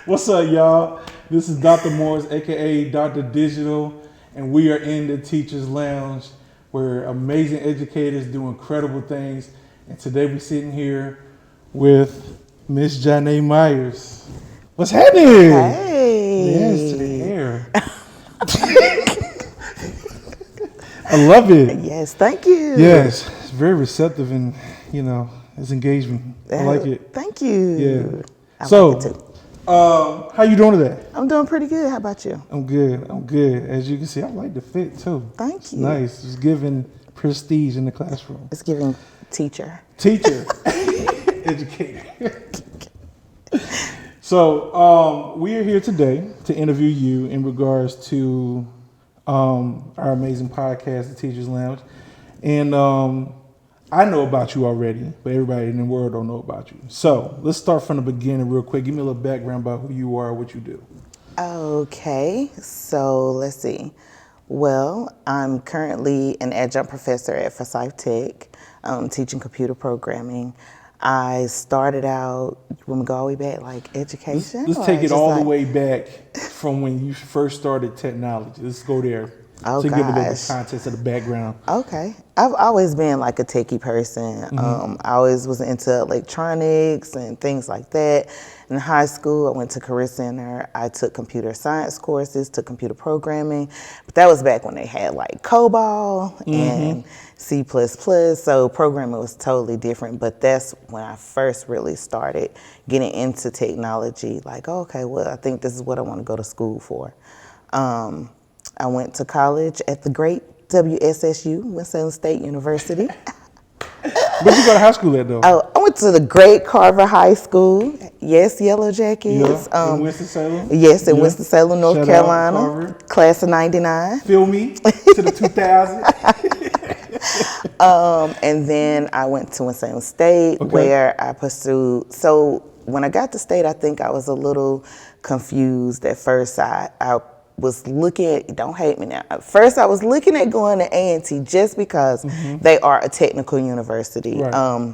What's up, y'all? This is Dr. Morris, aka Dr. Digital, and we are in the Teachers Lounge where amazing educators do incredible things. And today we're sitting here with Miss Johnai Myers. What's happening? Hey. Yes, to the air. I love it. Yes, thank you. Yes, it's very receptive and, it's engaging. I like it. Thank you. Yeah. I So, like it too. How you doing today? I'm doing pretty good. How about you? I'm good. As you can see, I like the fit too. Thank It's you. nice. It's giving prestige in the classroom. It's giving teacher. Educator. So, we are here today to interview you in regards to our amazing podcast, The Teachers Lounge. And I know about you already, but everybody in the world don't know about you. So let's start from the beginning real quick. Give me a little background about who you are, what you do. Okay, so let's see. Well, I'm currently an adjunct professor at Forsyth Tech, teaching computer programming. I started out, when we go all the way back, like education. Let's take it all the way back from when you first started technology. Let's go there. Oh, to give a little bit of gosh. context of the background. Okay. I've always been like a techie person. I always was into electronics and things like that. In high school, I went to Career Center. I took computer science courses, took computer programming. But that was back when they had like COBOL and C++. So programming was totally different. But that's when I first really started getting into technology. Like, okay, well, I think this is what I want to go to school for. I went to college at the great WSSU, Winston State University. Where'd you go to high school at though? Oh, I went to the great Carver High School. Yes, Yellow Jackets. In Winston-Salem? Yes, in Winston-Salem, North Carolina. Class of 99. Feel me? To the 2000. And then I went to Winston State where I pursued. So when I got to state, I think I was a little confused at first. I was looking at, don't hate me now. At first, I was looking at going to A&T just because they are a technical university. Right.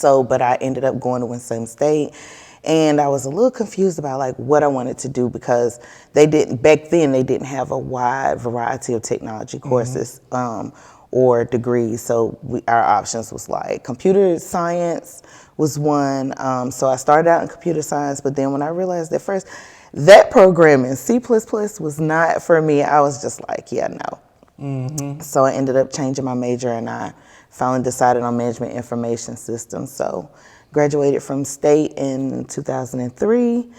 But I ended up going to Winston State, and I was a little confused about like what I wanted to do because back then they didn't have a wide variety of technology courses or degrees. So our options was like computer science was one. So I started out in computer science, but then when I realized at first that programming, C++ was not for me. I was just like, yeah, no. So I ended up changing my major, and I finally decided on management information systems. So graduated from state in 2003.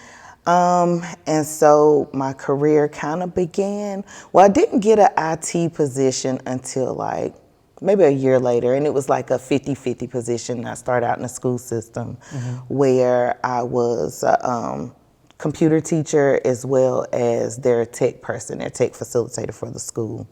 And so my career kind of began. Well, I didn't get an IT position until like maybe a year later, and it was like a 50-50 position. I started out in the school system where I was computer teacher as well as their tech person, their tech facilitator for the school.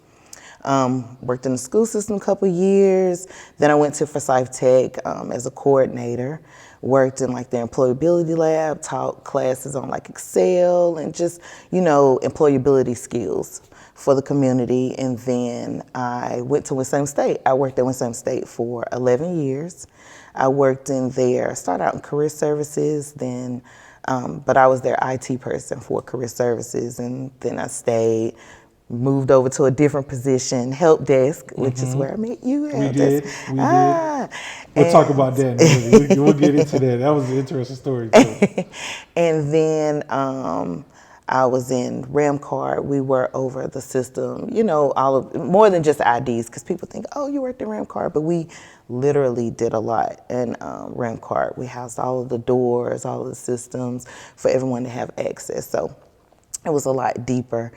Worked in the school system a couple years. Then I went to Forsyth Tech as a coordinator. Worked in like the employability lab, taught classes on like Excel and just, employability skills for the community. And then I went to Winston State. I worked at Winston State for 11 years. I worked in there, started out in career services, then but I was their IT person for career services, and then I stayed, moved over to a different position, help desk, which is where I met you. We did. We'll talk about that. We'll get into that. That was an interesting story too. And then I was in Ramcard. We were over the system, more than just IDs, because people think, oh, you worked in Ramcard, but we literally did a lot in Ramcard. We housed all of the doors, all of the systems for everyone to have access. So it was a lot deeper.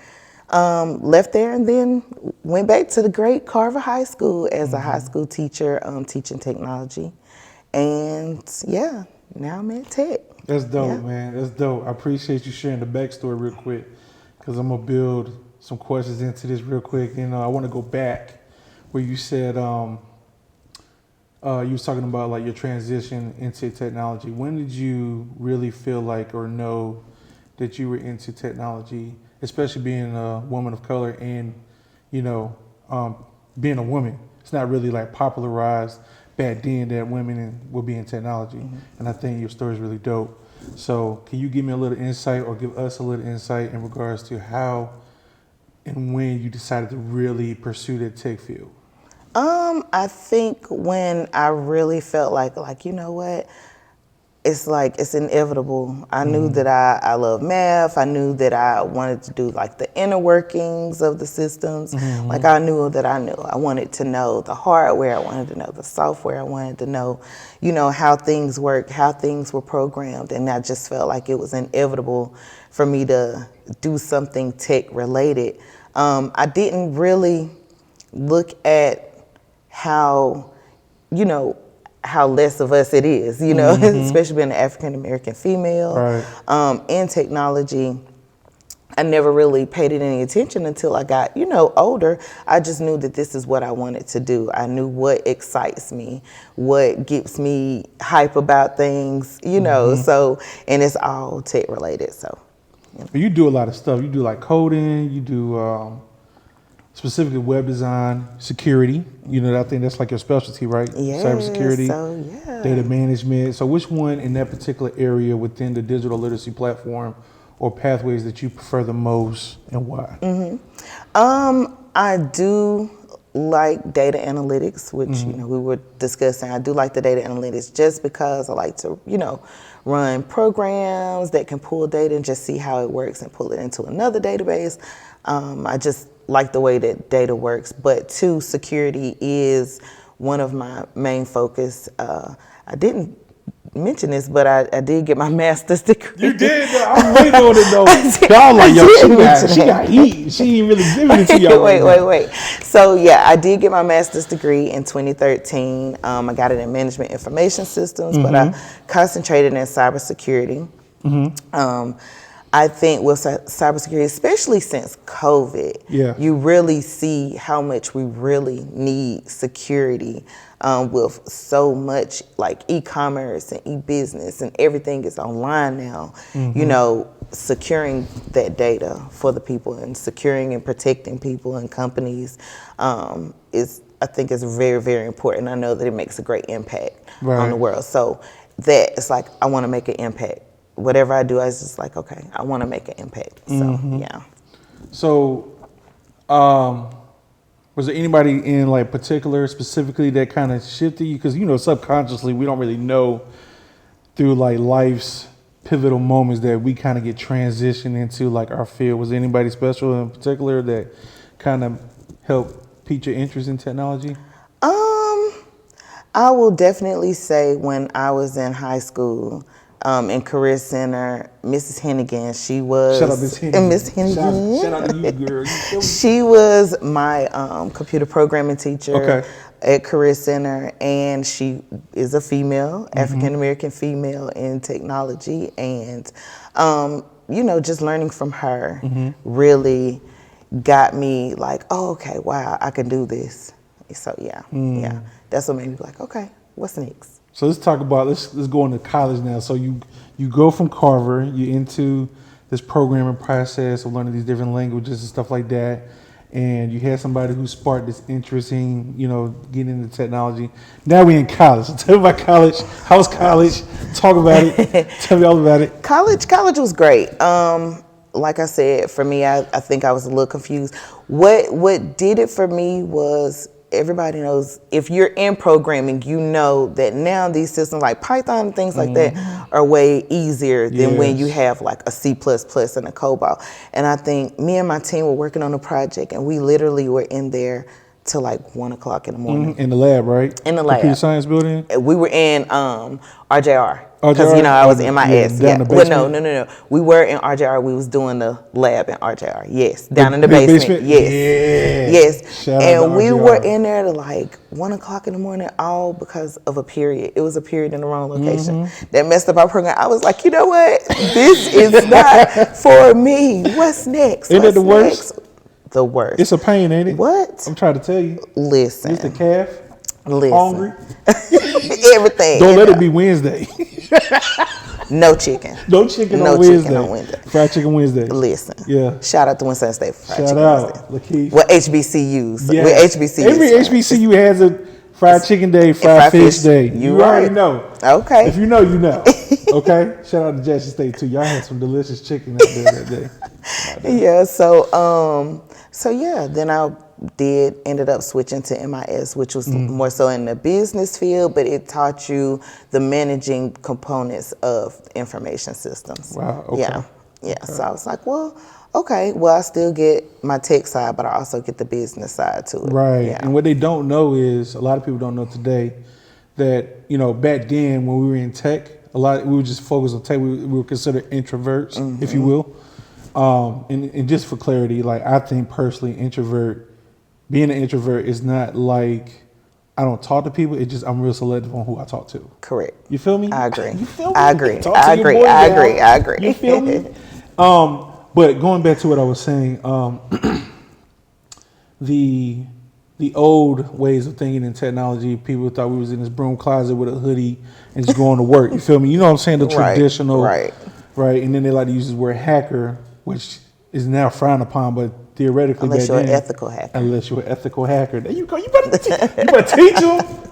Left there and then went back to the great Carver High School as a high school teacher, teaching technology. And yeah, now I'm at Tech. That's dope, man. That's dope. I appreciate you sharing the backstory real quick, because I'm going to build some questions into this real quick. I want to go back where you said you was talking about like your transition into technology. When did you really feel like or know that you were into technology, especially being a woman of color and, being a woman? It's not really like popularized back then that women will be in technology. And I think your story is really dope. So can you give me a little insight or give us a little insight in regards to how and when you decided to really pursue that tech field? I think when I really felt like, you know what, it's inevitable. I knew that I love math. I knew that I wanted to do like the inner workings of the systems. Like I knew that I knew. I wanted to know the hardware. I wanted to know the software. I wanted to know, how things work, how things were programmed. And I just felt like it was inevitable for me to do something tech related. I didn't really look at how, how less of us it is, especially being an African American female. Right. In technology, I never really paid it any attention until I got, older. I just knew that this is what I wanted to do. I knew what excites me, what gets me hype about things, so, and it's all tech related, so. You do a lot of stuff. You do like coding, you do specifically web design, security. I think that's like your specialty, right? Yeah, Cybersecurity, so yeah. data management. So which one in that particular area within the digital literacy platform or pathways that you prefer the most and why? I do like data analytics, which, we were discussing. I do like the data analytics just because I like to, run programs that can pull data and just see how it works and pull it into another database. I just like the way that data works, but too, security is one of my main focus. I didn't mention this, but I did get my master's degree. You did? I'm waiting on it though. Y'all like, yo, she got heat. She ain't really giving it to y'all. Wait. So yeah, I did get my master's degree in 2013. I got it in management information systems, but I concentrated in cybersecurity. I think with cybersecurity, especially since COVID, you really see how much we really need security with so much like e-commerce and e-business and everything is online now. Securing that data for the people and securing and protecting people and companies I think is very, very important. I know that it makes a great impact on the world. So that it's like I want to make an impact. Whatever I do, I was just like, okay, I want to make an impact. So, yeah. So, was there anybody in like particular, specifically that kind of shifted you? Because, subconsciously, we don't really know through like life's pivotal moments that we kind of get transitioned into like our field. Was there anybody special in particular that kind of helped pique your interest in technology? I will definitely say when I was in high school, in Career Center, Mrs. Hennigan, she was... Shout out Miss Hennigan. Miss Hennigan. Shout out to you, girl. She was my computer programming teacher at Career Center, and she is a female, African-American female in technology, and, just learning from her really got me like, oh, okay, wow, I can do this. So, yeah, that's what made me be like, okay, what's next? So let's talk about, let's go into college now. So you go from Carver, you're into this programming process of learning these different languages and stuff like that. And you had somebody who sparked this interest in, getting into technology. Now we're in college. So tell me about college. How was college? Talk about it. Tell me all about it. College was great. Like I said, for me, I think I was a little confused. What did it for me was, everybody knows if you're in programming, you know that now these systems like Python and things like that are way easier than when you have like a C++ and a COBOL. And I think me and my team were working on a project and we literally were in there till like 1 o'clock in the morning. In the lab, right? In the lab. Computer science building? We were in RJR. Because, I was MIS. Well, no. We were in RJR. We was doing the lab in RJR. Yes. Down in the basement. Yes. And we were in there to like 1 o'clock in the morning, all because of a period. It was a period in the wrong location. That messed up our program. I was like, you know what? This is not for me. What's next? Isn't it the worst? The worst. It's a pain, ain't it? What? I'm trying to tell you. Listen. It's the calf. Listen. Hungry. Everything. Don't let it be Wednesday. No chicken. No chicken on Wednesday. Fried chicken Wednesday. Listen. Yeah. Shout out to Winston State for fried chicken Wednesday. Lakeith. Well, HBCUs. Yeah. HBCUs. Every HBCU has a fried chicken day, fried fish day. You already know. Okay. If you know, you know. Okay, shout out to Jackson State too. Y'all had some delicious chicken out there that day. Yeah, so yeah, then I ended up switching to MIS, which was more so in the business field, but it taught you the managing components of information systems. Wow. Okay. Yeah. Okay. So I was like, well, okay, well, I still get my tech side, but I also get the business side to it. Right. Yeah. And what they don't know is, a lot of people don't know today that, back then when we were in tech, we were just focused on tech. We were considered introverts, if you will. And just for clarity, like, I think personally, being an introvert is not like I don't talk to people. It's just I'm real selective on who I talk to. Correct. You feel me? I agree. You feel me? I agree. Talk to I your agree. boy, I y'all. agree. I agree. You feel me? But going back to what I was saying, the old ways of thinking in technology, people thought we was in this broom closet with a hoodie and just going to work. You feel me? You know what I'm saying? The traditional, right? And then they like to use this word hacker, which is now frowned upon, but theoretically, Unless you're an ethical hacker. Unless you're an ethical hacker, there you go. You better teach them.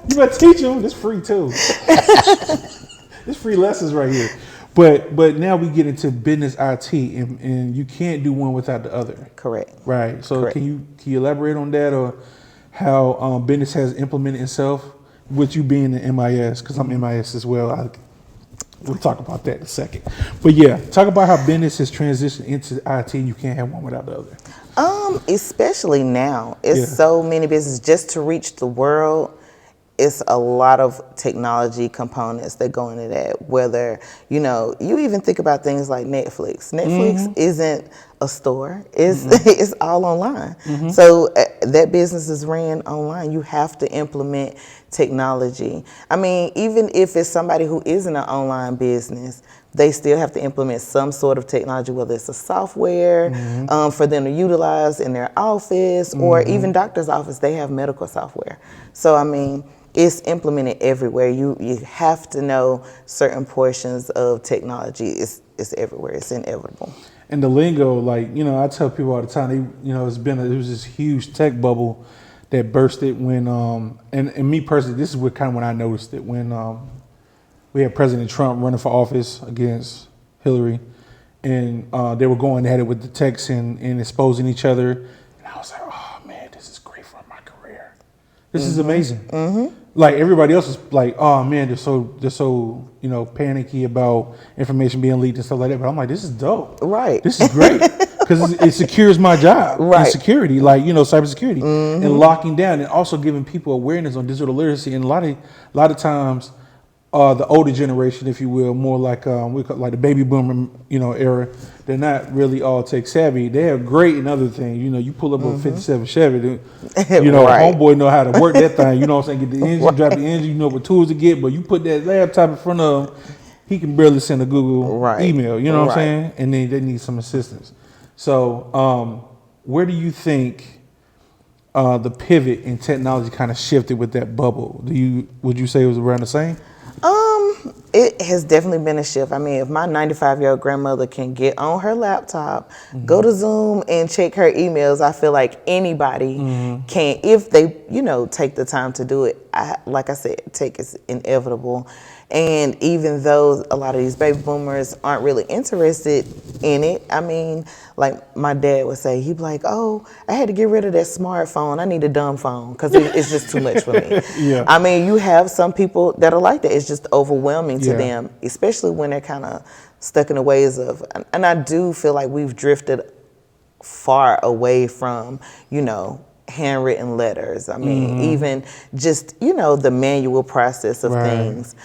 You better teach them. It's free too. It's free lessons right here. But now we get into business IT, and you can't do one without the other. Correct. Right. So Correct. Can you elaborate on that, or how business has implemented itself with you being in MIS? Because I'm MIS as well. We'll talk about that in a second. But yeah, talk about how business has transitioned into IT, and you can't have one without the other. Especially now, it's so many businesses just to reach the world. It's a lot of technology components that go into that. Whether, you even think about things like Netflix. Netflix isn't a store. It's all online. So that business is ran online. You have to implement technology. I mean, even if it's somebody who isn't an online business, they still have to implement some sort of technology, whether it's a software for them to utilize in their office, or even doctor's office, they have medical software. So, I mean, it's implemented everywhere. You have to know certain portions of technology. It's everywhere. It's inevitable. And the lingo, like, I tell people all the time, there was this huge tech bubble that bursted when, and me personally, this is what kind of when I noticed it, when we had President Trump running for office against Hillary, and they were going at it with the techs and exposing each other. And I was like, oh man, this is great for my career. This is amazing. Like, everybody else is like, oh man, they're so panicky about information being leaked and stuff like that. But I'm like, this is dope. Right. This is great, because it secures my job. Right. In security, like, cybersecurity, and locking down, and also giving people awareness on digital literacy. And a lot of times, the older generation, if you will, more like we call like the baby boomer, era, they're not really all tech savvy. They are great in other things. You pull up a 57 Chevy, homeboy know how to work that thing. You know what I'm saying? Get the engine, drop the engine. You know what tools to get, but you put that laptop in front of him, he can barely send a Google email. You know what I'm saying? And then they need some assistance. So, where do you think the pivot in technology kind of shifted with that bubble? Would you say it was around the same? It has definitely been a shift. I mean, if my 95-year-old grandmother can get on her laptop, go to Zoom and check her emails, I feel like anybody can, if they, take the time to do it. Like I said, tech is inevitable. And even though a lot of these baby boomers aren't really interested in it, I mean, like my dad would say, he'd be like, oh, I had to get rid of that smartphone. I need a dumb phone because it's just too much for me. I mean, you have some people that are like that. It's just overwhelming to them, especially when they're kind of stuck in the ways of, and I do feel like we've drifted far away from, handwritten letters. I mean, even just, the manual process of things.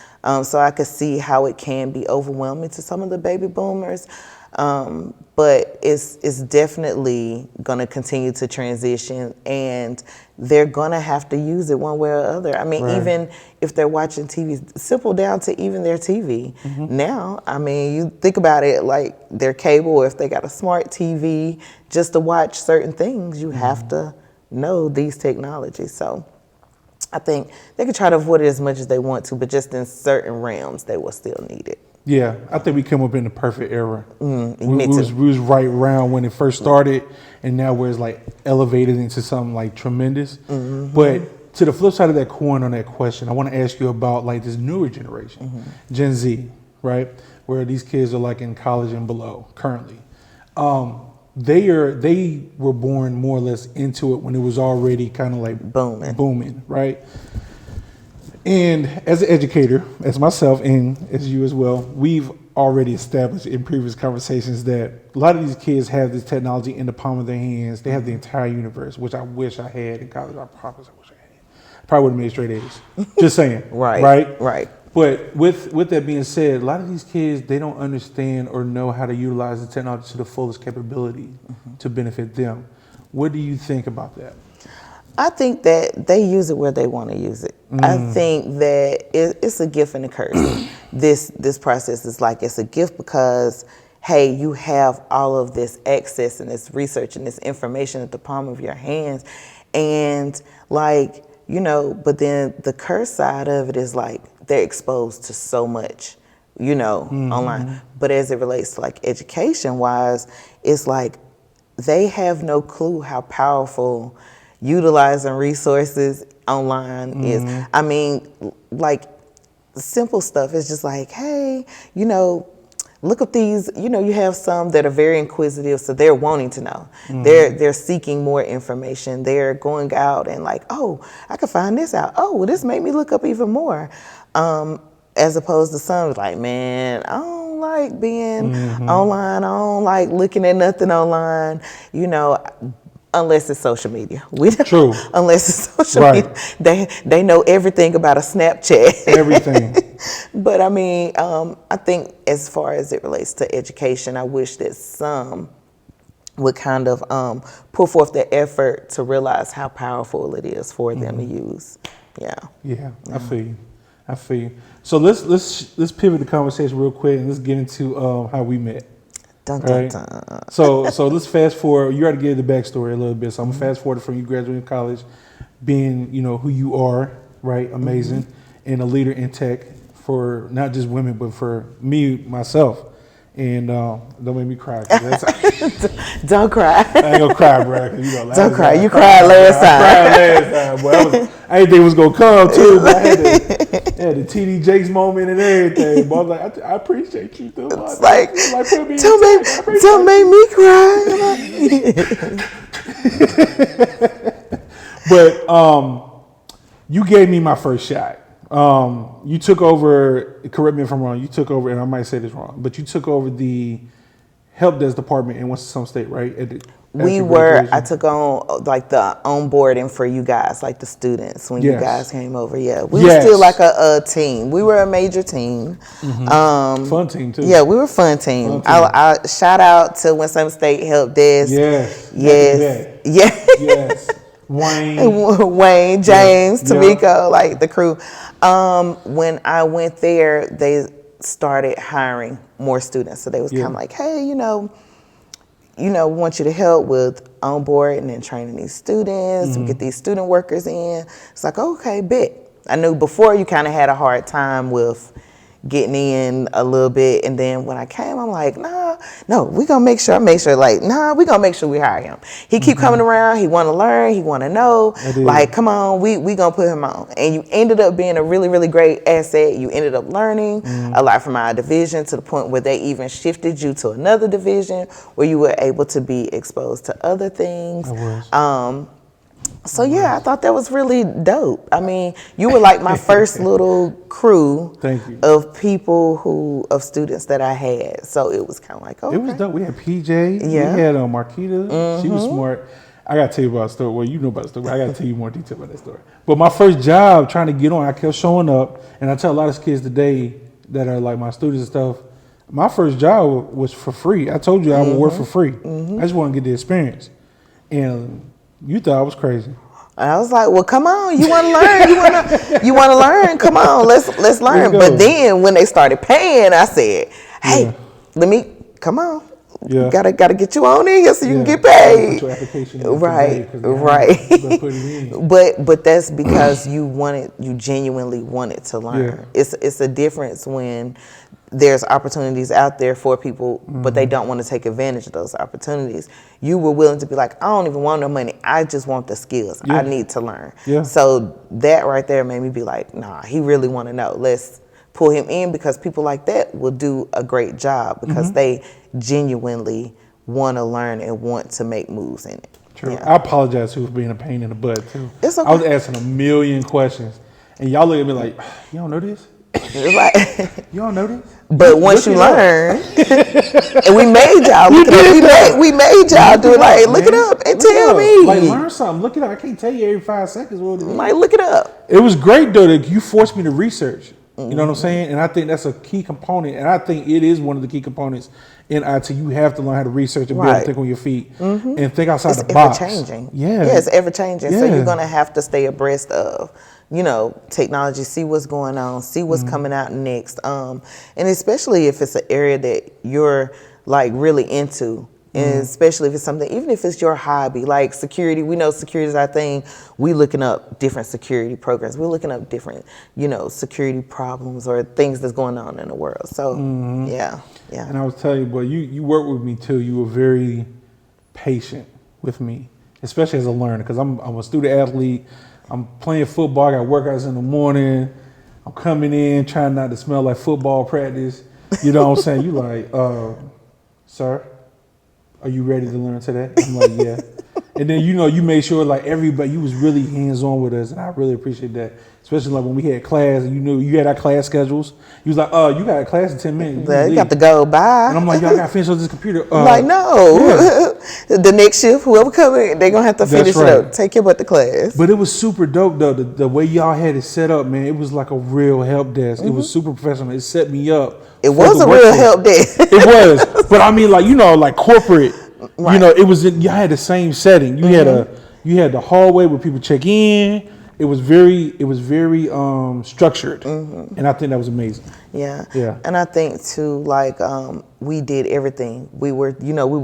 So I could see how it can be overwhelming to some of the baby boomers. But it's definitely going to continue to transition, and they're going to have to use it one way or other. I mean, even if they're watching TV, simple down to even their TV. Now, I mean, you think about it like their cable, or if they got a smart TV, just to watch certain things, you have to know these technologies. So I think they can try to avoid it as much as they want to, but just in certain realms, they will still need it. Yeah, I think we come up in the perfect era. Me too. We was right around when it first started, and now where it's like elevated into something like tremendous. But to the flip side of that coin on that question, I want to ask you about like this newer generation, Gen Z. right? Where these kids are like in college and below currently. They were born more or less into it when it was already kind of like booming, right? And as an educator, as myself and as you as well, we've already established in previous conversations that a lot of these kids have this technology in the palm of their hands. They have the entire universe, which I wish I had in college. I promise I wish I had. Probably would have made straight A's. Just saying. Right. But with that being said, a lot of these kids, they don't understand or know how to utilize the technology to the fullest capability to benefit them. What do you think about that? I think that they use it where they want to use it. I think that it's a gift and a curse. This process is like, it's a gift because, hey, you have all of this access and this research and this information at the palm of your hands. And like, you know, but then the curse side of it is like, they're exposed to so much, you know, online. But as it relates to like education wise, it's like they have no clue how powerful utilizing resources online is. I mean, like simple stuff is just like, hey, you know, look at these, you know, you have some that are very inquisitive, so they're wanting to know. They're seeking more information. They're going out and like, oh, I could find this out. Oh, well, this made me look up even more. As opposed to some like, man, I don't like being online. I don't like looking at nothing online, you know, unless it's social media. True. Unless it's social media. They know everything about a Snapchat. Everything. But I mean, I think as far as it relates to education, I wish that some would kind of put forth the effort to realize how powerful it is for them to use. Yeah, I feel you. So let's pivot the conversation real quick and let's get into how we met. Dun, dun, dun. So let's fast forward. You already gave the backstory a little bit, so I'm gonna fast forward from you graduating college, being, you know, who you are, right? Amazing, and a leader in tech for not just women but for me myself. And don't make me cry. Don't cry. I ain't gonna cry, bro. You know, don't cry. You cried last time. I cried last time, boy. I didn't think it was gonna come too. But I had the TD Jakes moment and everything. But I was like, I appreciate you, though. It's like don't make me cry. But you gave me my first shot. You took over, correct me if I'm wrong, you took over, and I might say this wrong, but you took over the help desk department in Winston-Salem State, right? I took on like the onboarding for you guys, like the students when you guys came over. Yeah, we were still like a team. We were a major team. Fun team too. Yeah, we were a fun team. I shout out to Winston-Salem State help desk. Yes. Wayne, James, Tamiko, like the crew. When I went there, they started hiring more students. So they was kind of like, hey, you know, want you to help with onboarding and training these students, and get these student workers in. It's like, okay, bet. I knew before you kind of had a hard time with getting in a little bit, and then when I came, I'm like, no, we gonna make sure, we gonna make sure we hire him. He keep coming around, he wanna learn, he wanna know, like, come on, we gonna put him on. And you ended up being a really, really great asset. You ended up learning a lot from our division to the point where they even shifted you to another division where you were able to be exposed to other things. So yeah, I thought that was really dope. I mean, you were like my first little crew of people of students that I had. So it was kind of like, okay. It was dope. We had PJ. We had Marquita. She was smart. I got to tell you about the story. Well, you know about the story, but I got to tell you more detail about that story. But my first job trying to get on, I kept showing up. And I tell a lot of kids today that are like my students and stuff, my first job was for free. I told you I would work for free. I just want to get the experience. And you thought I was crazy. And I was like, well, come on, you want to learn? You want to learn? Come on, let's learn. But then when they started paying, I said, hey, come on. Yeah. Gotta get you on in here so you can get paid. Put your application in right. But that's because you genuinely wanted to learn. It's a difference when there's opportunities out there for people, but they don't want to take advantage of those opportunities. You were willing to be like, I don't even want no money. I just want the skills. I need to learn. So that right there made me be like, nah, he really want to know. Let's pull him in, because people like that will do a great job because they genuinely want to learn and want to make moves in it. True. Yeah. I apologize too for being a pain in the butt too. It's okay. I was asking a million questions, and y'all look at me like, "You don't know this? It's like, You don't know this?" but once you Look it up. learn, and we made y'all look it up. We made y'all do it. Like, look it up and tell me. Like, learn something. Look it up. I can't tell you every 5 seconds what it is. Like, look it up. It was great though that you forced me to research. You know what I'm saying? And I think that's a key component. And I think it is one of the key components in IT. You have to learn how to research and be able to think on your feet and think outside the box. It's ever changing. Yeah. Yeah, it's ever changing. So Yeah. you're gonna have to stay abreast of, you know, technology, see what's going on, see what's coming out next. And especially if it's an area that you're like really into. And especially if it's something, even if it's your hobby, like security, we know security is our thing. We looking up different security programs. We're looking up different, you know, security problems or things that's going on in the world. So yeah. And I was telling you, boy, you worked with me too. You were very patient with me, especially as a learner, because I'm a student athlete. I'm playing football. I got workouts in the morning. I'm coming in trying not to smell like football practice. You know what I'm saying? You like, sir, are you ready to learn today? I'm like, yeah. And then, you know, you made sure like everybody, you was really hands-on with us, and I really appreciate that. Especially like when we had class, and you knew you had our class schedules. You was like, you got a class in 10 minutes. You got to go by. And I'm like, y'all got to finish on this computer. Like, no. The next shift, whoever coming, they're going to have to finish it up. Take your butt to class. But it was super dope, though. The way y'all had it set up, man, it was like a real help desk. It was super professional. It set me up. It was a real help desk. It was. But I mean, like, you know, like corporate, you know, it was, you had the same setting. You had the hallway where people check in. It was very structured, and I think that was amazing. Yeah. Yeah. And I think too, like, we did everything. We were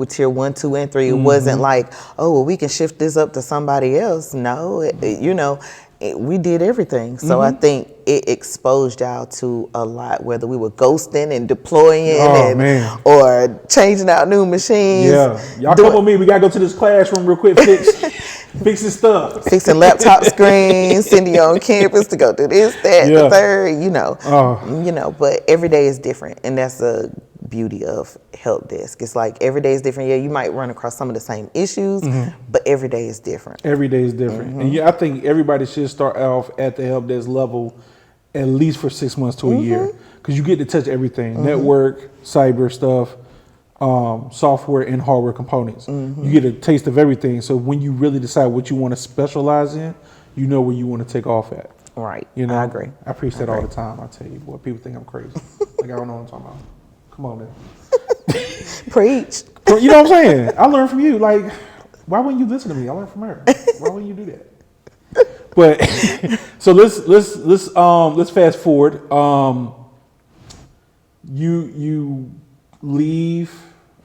tier 1, 2, and 3. It wasn't like, oh, well, we can shift this up to somebody else. No, we did everything. So I think it exposed y'all to a lot, whether we were ghosting and deploying or changing out new machines. Yeah. Y'all come with me. We got to go to this classroom real quick, fixing stuff. Fixing laptop screens, sending you on campus to go do this, that, the third, you know, but every day is different. And that's the beauty of help desk. It's like every day is different. Yeah, you might run across some of the same issues, but every day is different. Every day is different. And I think everybody should start off at the help desk level at least for 6 months to a year, because you get to touch everything: network, cyber stuff, software and hardware components. You get a taste of everything. So when you really decide what you want to specialize in, you know where you want to take off at. Right. You know, I agree. I preach that all the time. I tell you, boy, people think I'm crazy. Like, I don't know what I'm talking about. Come on, man. Preach. You know what I'm saying? I learned from you. Like, why wouldn't you listen to me? I learned from her. Why wouldn't you do that? But so let's fast forward. You leave,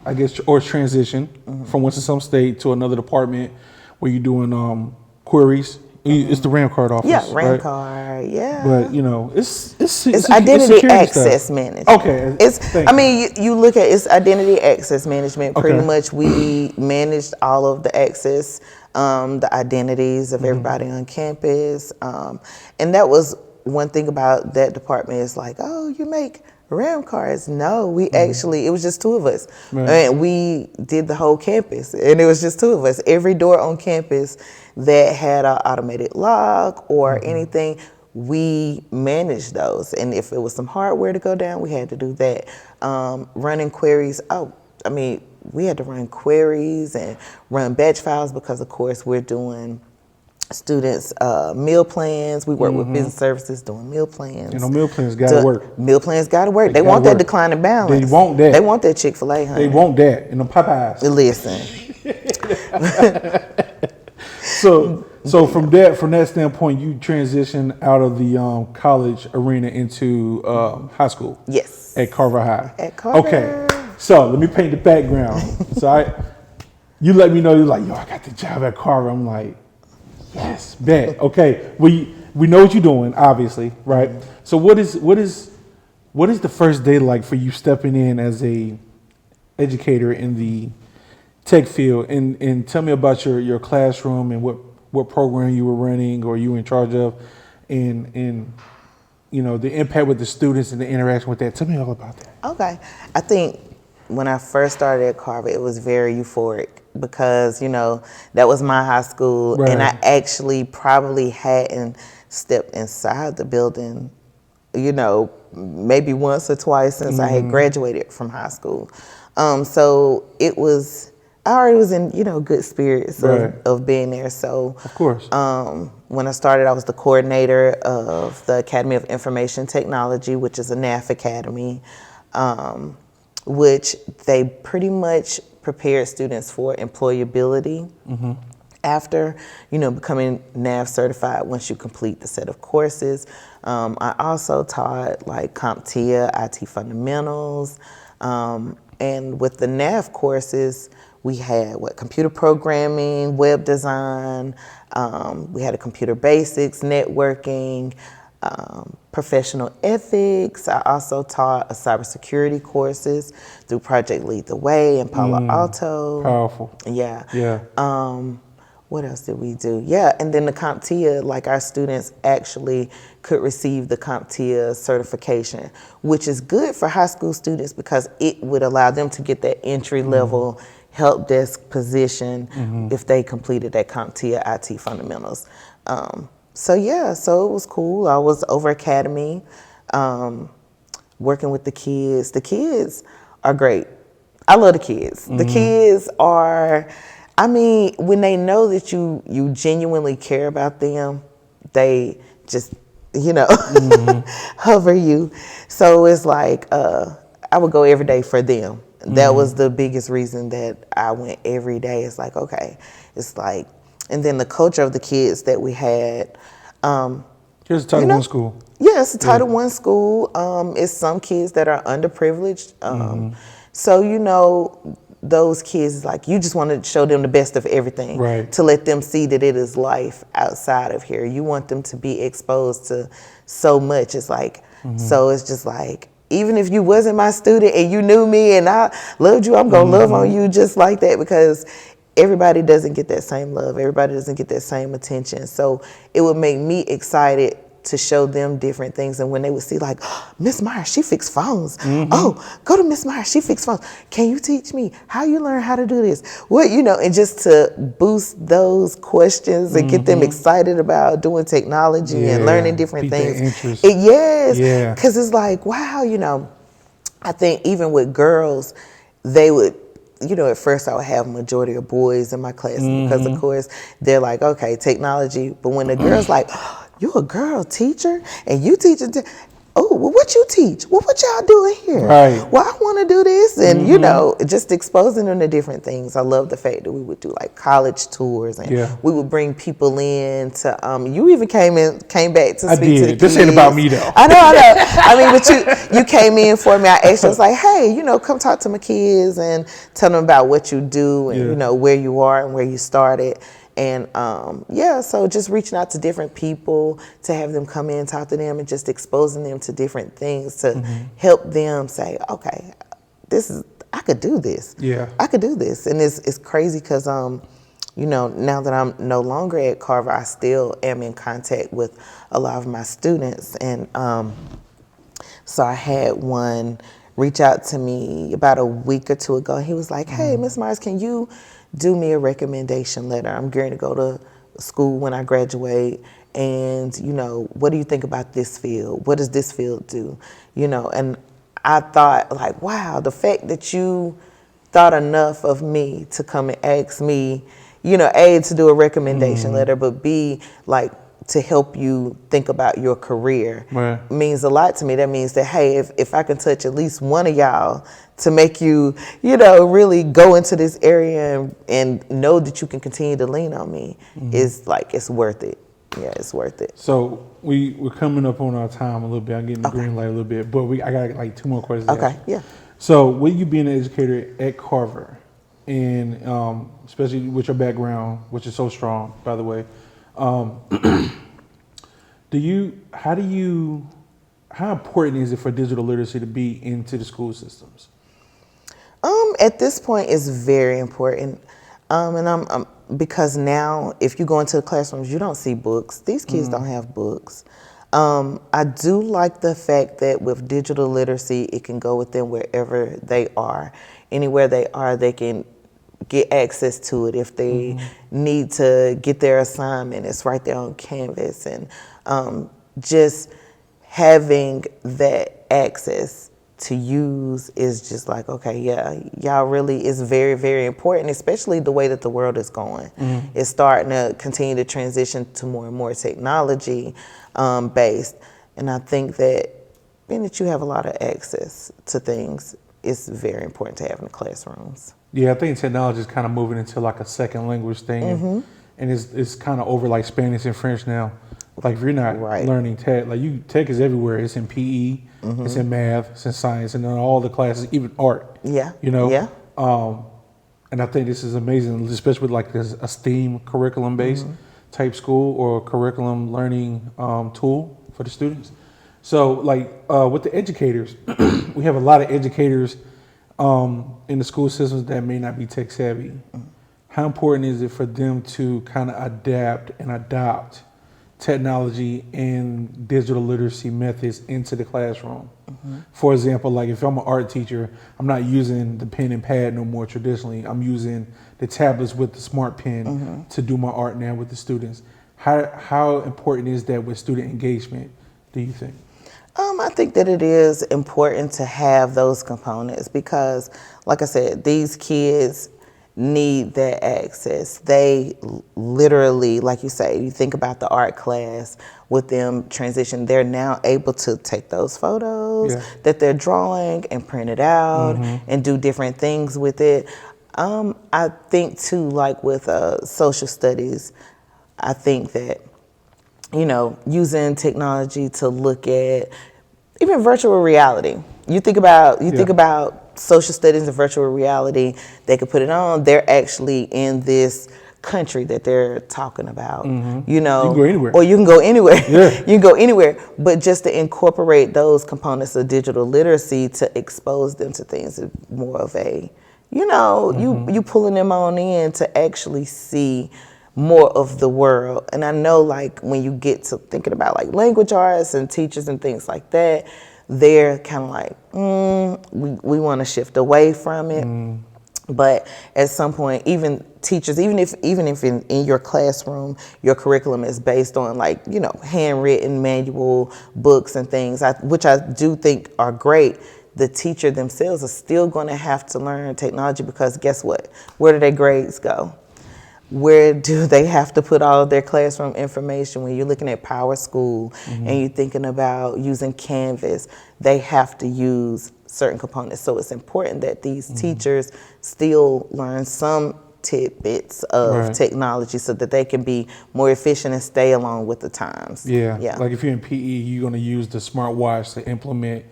I guess, or transition from Winston-Salem State to another department where you're doing queries. It's the RAM card office. Yeah, RAM right? card. Yeah. But you know, it's identity access stuff. management. Okay. You look at it's identity access management. Pretty much, we managed all of the access, the identities of everybody on campus, and that was one thing about that department. Is like, oh, you make RAM cards. No, we actually, it was just 2 of us. Right. And we did the whole campus, and it was just 2 of us. Every door on campus that had an automated lock or anything, we managed those. And if it was some hardware to go down, we had to do that. Running queries, we had to run queries and run batch files because, of course, we're doing students' meal plans. We work with business services doing meal plans. You know, meal plans got to work. Meal plans got to work. They want that declining balance. They want that. They want that Chick-fil-A, honey. They want that. And the Popeyes. Listen. So from that standpoint, you transition out of the college arena into high school. Yes. At Carver High. At Carver. Okay. So let me paint the background. You let me know, you're like, yo, I got the job at Carver. I'm like, yes, bet. Okay. We know what you're doing, obviously, right? So what is the first day like for you stepping in as a educator in the tech field, and tell me about your classroom and what program you were running or you were in charge of, and the impact with the students and the interaction with that. Tell me all about that. Okay. I think when I first started at Carver, it was very euphoric because, that was my high school. Right. And I actually probably hadn't stepped inside the building, maybe once or twice since I had graduated from high school. So I already was in, good spirits of being there. So, of course, when I started, I was the coordinator of the Academy of Information Technology, which is a NAF academy, which they pretty much prepared students for employability after, becoming NAF certified once you complete the set of courses. I also taught like CompTIA, IT fundamentals, and with the NAF courses, we had computer programming, web design, we had a computer basics, networking, professional ethics. I also taught cybersecurity courses through Project Lead the Way in Palo Alto. Powerful. Yeah. Yeah. What else did we do? Yeah, and then the CompTIA, like our students actually could receive the CompTIA certification, which is good for high school students because it would allow them to get that entry level help desk position if they completed that CompTIA IT fundamentals. So it was cool. I was over Academy, working with the kids. The kids are great. I love the kids. The kids are, when they know that you genuinely care about them, they just, hover you. So it's like, I would go every day for them. That was the biggest reason that I went every day. It's like, okay, and then the culture of the kids that we had. Here's a Title I school. Yeah, it's a Title I school. It's some kids that are underprivileged. So, those kids, you just want to show them the best of everything. Right. To let them see that it is life outside of here. You want them to be exposed to so much. It's so it's just even if you wasn't my student and you knew me and I loved you, I'm going to love on you just like that because everybody doesn't get that same love. Everybody doesn't get that same attention. So it would make me excited to show them different things. And when they would see Miss Myers, she fixed phones. Oh, go to Miss Myers, she fixed phones. Can you teach me how you learn how to do this? And just to boost those questions and get them excited about doing technology and learning different things. Yes, because it's wow, I think even with girls, they would, at first I would have a majority of boys in my class because of course they're like, okay, technology. But when the girls you a girl teacher and you teach it. Oh, well, what you teach? Well, what y'all doing here? Right. Well, I want to do this. And, just exposing them to different things. I love the fact that we would do college tours and we would bring people in to, you even came back to speak to the kids. This ain't about me though. I know. But you came in for me. I asked you, I was like, hey, come talk to my kids and tell them about what you do and, where you are and where you started. And so just reaching out to different people to have them come in, talk to them, and just exposing them to different things to help them say, okay, I could do this. Yeah, I could do this. And it's crazy because, now that I'm no longer at Carver, I still am in contact with a lot of my students. And so I had one reach out to me about a week or two ago. He was like, hey, Miss Myers, can you do me a recommendation letter? I'm going to go to school when I graduate, and what do you think about this field? What does this field do? And I thought wow, the fact that you thought enough of me to come and ask me, A, to do a recommendation letter, but B, to help you think about your career means a lot to me. That means that, hey, if I can touch at least one of y'all to make you, really go into this area and know that you can continue to lean on me, is it's worth it. Yeah, it's worth it. So we're coming up on our time a little bit. I'm getting the green light a little bit, but I got 2 more questions. Okay, yeah. So with you being an educator at Carver, and especially with your background, which is so strong, by the way, how important is it for digital literacy to be into the school systems? At this point, it's very important. And because now, if you go into the classrooms, you don't see books. These kids don't have books. I do like the fact that with digital literacy, it can go with them wherever they are. Anywhere they are, they can get access to it. If they need to get their assignment, it's right there on Canvas. And just having that access to use is just like, okay, yeah, y'all really is very, very important, especially the way that the world is going. It's starting to continue to transition to more and more technology based. And I think that being that you have a lot of access to things is very important to have in the classrooms. Yeah, I think technology is kind of moving into like a second language thing, and it's kind of over like Spanish and French now. Like if you're not learning tech, tech is everywhere. It's in PE, it's in math, it's in science, and in all the classes, even art. Yeah. You know. Yeah. And I think this is amazing, especially with like this a STEAM curriculum based type school or curriculum learning tool for the students. So with the educators, we have a lot of educators in the school systems that may not be tech savvy. How important is it for them to kind of adapt and adopt technology and digital literacy methods into the classroom? For example, like if I'm an art teacher, I'm not using the pen and pad no more traditionally. I'm using the tablets with the smart pen to do my art now with the students. How important is that with student engagement, do you think? I think that it is important to have those components because, like I said, these kids need that access. They literally, like you say, you think about the art class with them transition, they're now able to take those photos that they're drawing and print it out and do different things with it. I think too, like with social studies, I think that, you know, using technology to look at even virtual reality. You think about social studies and virtual reality, they could put it on, they're actually in this country that they're talking about, you know. You can go anywhere. Or you can go anywhere. Yeah. You can go anywhere. But just to incorporate those components of digital literacy to expose them to things is more of a, you know, you pulling them on in to actually see more of the world. And I know like when you get to thinking about like language arts and teachers and things like that, they're kind of like, we want to shift away from it. But at some point, even teachers, even if in your classroom, your curriculum is based on like, you know, handwritten manual books and things, which I do think are great, the teacher themselves are still going to have to learn technology because guess what? Where do their grades go? Where do they have to put all of their classroom information? When you're looking at Power School and you're thinking about using Canvas, they have to use certain components. So it's important that these teachers still learn some tidbits of technology so that they can be more efficient and stay along with the times. Yeah. Like if you're in PE, you're going to use the smartwatch to implement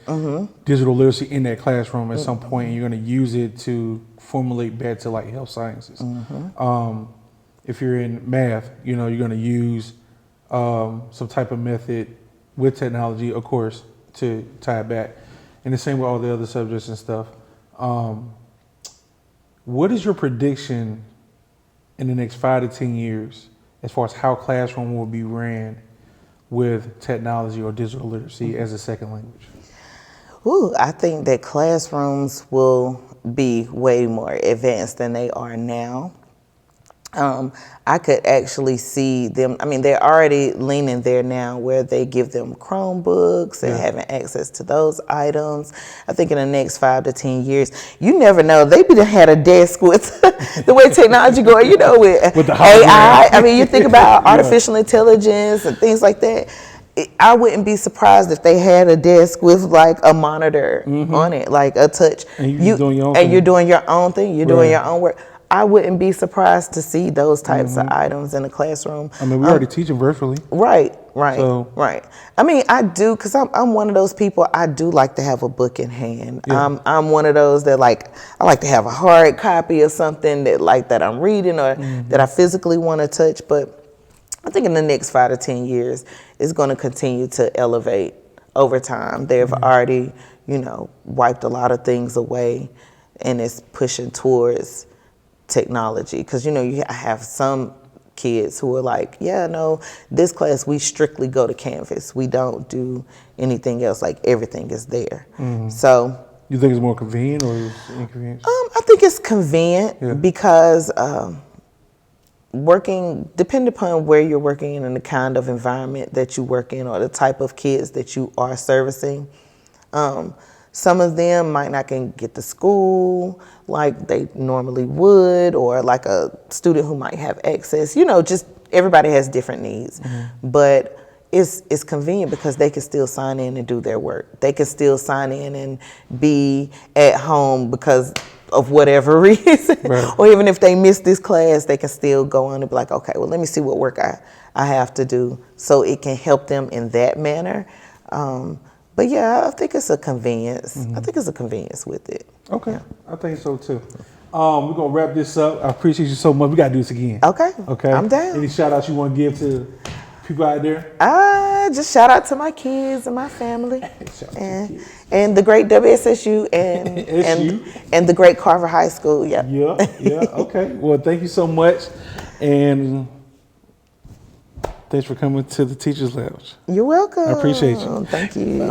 digital literacy in that classroom at some point, and you're going to use it to formulate back to like health sciences. If you're in math, you know, you're going to use some type of method with technology, of course, to tie it back. And the same with all the other subjects and stuff. What is your prediction in the next 5 to 10 years as far as how classroom will be ran with technology or digital literacy as a second language? I think that classrooms will be way more advanced than they are now. I could actually see them, I mean, they're already leaning there now where they give them Chromebooks and having access to those items. I think in the next 5 to 10 years, you never know, they be had a desk with the way technology going, you know, with the AI. I mean, you think about artificial intelligence and things like that. I wouldn't be surprised if they had a desk with like a monitor on it, like a touch. And you're doing your own thing. You're doing your own thing. You're doing your own work. I wouldn't be surprised to see those types of items in the classroom. I mean, we already teaching virtually. Right. I mean, I do, because I'm one of those people, I do like to have a book in hand. I'm one of those that I like to have a hard copy of something that I'm reading or that I physically want to touch. But I think in the next 5 to 10 years, it's going to continue to elevate over time. They've already, you know, wiped a lot of things away, and it's pushing towards technology. Because, you know, you have some kids who are like, yeah, no, this class we strictly go to Canvas. We don't do anything else. Like everything is there. So You think it's more convenient or is it inconvenient? I think it's convenient because working, depending upon where you're working in and the kind of environment that you work in or the type of kids that you are servicing, some of them might not can get to school like they normally would, or like a student who might have access. You know, just everybody has different needs. But it's convenient because they can still sign in and do their work. They can still sign in and be at home because of whatever reason. Right. Or even if they miss this class, they can still go on and be like, okay, well, let me see what work I have to do. So it can help them in that manner. But yeah, I think it's a convenience. I think it's a convenience with it. Okay, I think so too. We're gonna wrap this up. I appreciate you so much. We gotta do this again. Okay. Okay. I'm down. Any shout outs you want to give to people out there? Just shout out to my kids and my family, Shout out to the kids. and the great WSSU and the great Carver High School. Yeah. Yeah. Okay. Well, thank you so much, and thanks for coming to the Teachers Lounge. You're welcome. I appreciate you. Thank you.